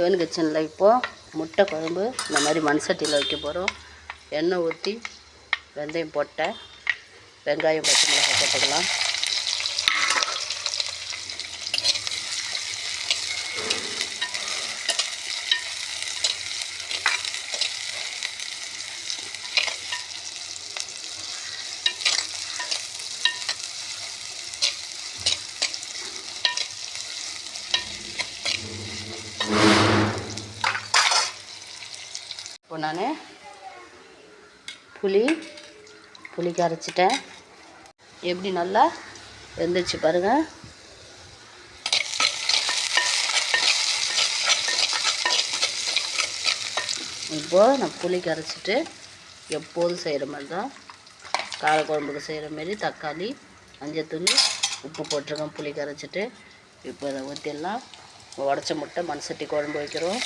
நவீன் கிச்சனில் இப்போது முட்டை குழம்பு இந்த மாதிரி மண் சட்டியில் வைக்க போகிறோம். எண்ணெய் ஊற்றி வெந்தயம் போட்டேன், வெங்காயம் பச்சை மிளகாய் போட்டுக்கலாம். இப்போ நான் புளி கரைச்சிட்டேன். எப்படி நல்லா வெந்துச்சு பாருங்கள். இப்போது நான் புளி கரைச்சிட்டு எப்போதும் செய்கிற மாதிரி தான் காரக்குழம்புக்கு செய்கிற மாரி தக்காளி, மஞ்சத்தூள், உப்பு போட்டிருக்கேன். புளி கரைச்சிட்டு இப்போ அதை ஊற்றிடலாம். உடச்ச முட்டை மண் சட்டி குழம்பு வைக்கிறோம்.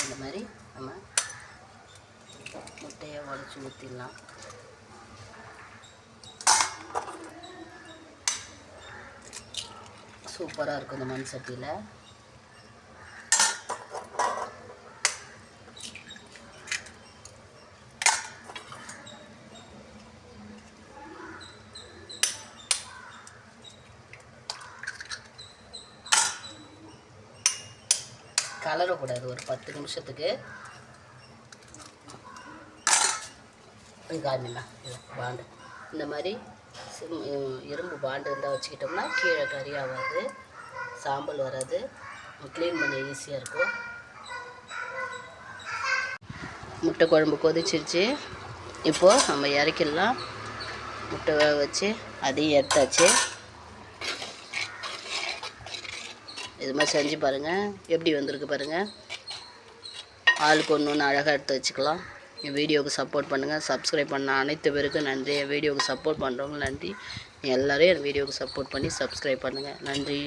இந்த மாதிரி நம்ம முட்டையை உடச்சி ஊற்றிடலாம். சூப்பராக இருக்கும் இந்த மண் சட்டியில். கலரக்கூடாது. ஒரு 10 நிமிஷத்துக்கு காமிமா பாண்டு இந்த மாதிரி இரும்பு பாண்டு இருந்தால் வச்சுக்கிட்டோம்னா கீழே கறி ஆகாது, சாம்பல் வராது, க்ளீன் பண்ண ஈஸியாக இருக்கும். முட்டை குழம்பு கொதிச்சிருச்சு. இப்போது நம்ம இறக்கிடலாம். முட்டை வேக வச்சு அதையும் எடுத்தாச்சு. இது மாதிரி செஞ்சு பாருங்கள், எப்படி வந்திருக்கு பாருங்கள். ஆளுக்கு ஒன்று அழகாக எடுத்து வச்சுக்கலாம். என் வீடியோவுக்கு சப்போர்ட் பண்ணுங்கள். சப்ஸ்கிரைப் பண்ண அனைத்து பேருக்கும் நன்றி. என் வீடியோவுக்கு சப்போர்ட் பண்ணுறவங்க நன்றி. எல்லோரும் என் வீடியோவுக்கு சப்போர்ட் பண்ணி சப்ஸ்கிரைப் பண்ணுங்கள். நன்றி.